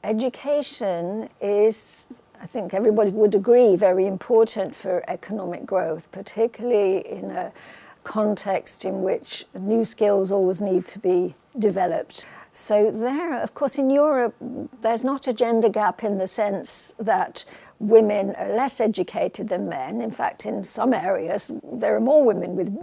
Education is, I think everybody would agree, very important for economic growth, particularly in a context in which new skills always need to be developed. So there, of course, in Europe, there's not a gender gap in the sense that women are less educated than men. In fact, in some areas, there are more women with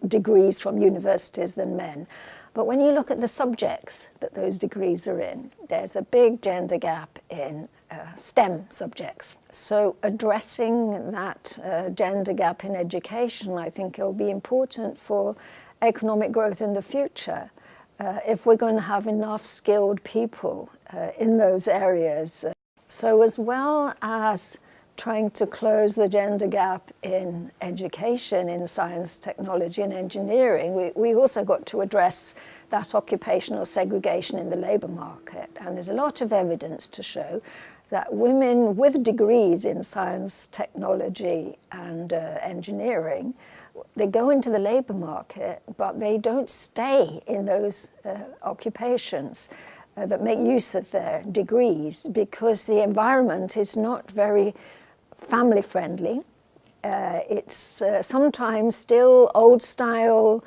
degrees from universities than men. But when you look at the subjects that those degrees are in, there's a big gender gap in STEM subjects. So addressing that gender gap in education, I think it'll be important for economic growth in the future. If we're going to have enough skilled people in those areas. So as well as trying to close the gender gap in education, in science, technology and engineering, we also got to address that occupational segregation in the labour market. And there's a lot of evidence to show that women with degrees in science, technology and engineering, they go into the labour market, but they don't stay in those occupations that make use of their degrees, because the environment is not very family friendly. It's sometimes still old style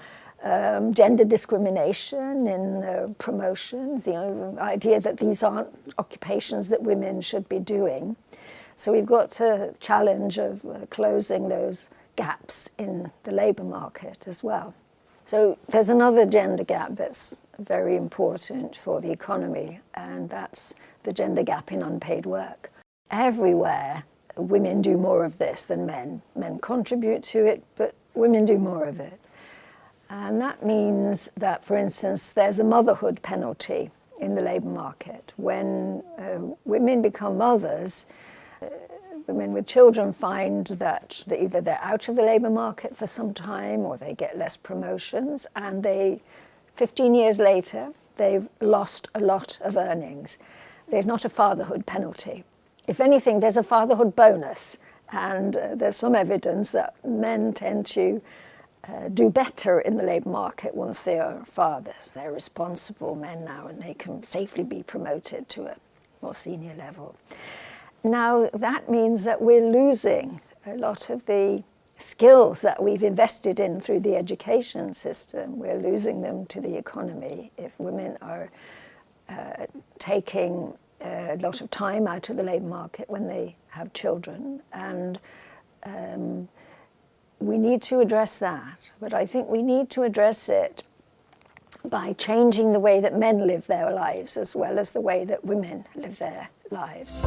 gender discrimination in promotions, the idea that these aren't occupations that women should be doing. So we've got a challenge of closing those gaps in the labour market as well. So there's another gender gap that's very important for the economy, and that's the gender gap in unpaid work. Everywhere, women do more of this than men. Men contribute to it, but women do more of it. And that means that, for instance, there's a motherhood penalty in the labour market. When women become mothers, women with children find that either they're out of the labour market for some time or they get less promotions, and 15 years later, they've lost a lot of earnings. There's not a fatherhood penalty. If anything, there's a fatherhood bonus, and there's some evidence that men tend to do better in the labour market once they are fathers. They're responsible men now, and they can safely be promoted to a more senior level. Now, that means that we're losing a lot of the skills that we've invested in through the education system. We're losing them to the economy if women are taking a lot of time out of the labour market when they have children. And we need to address that. But I think we need to address it by changing the way that men live their lives as well as the way that women live their lives.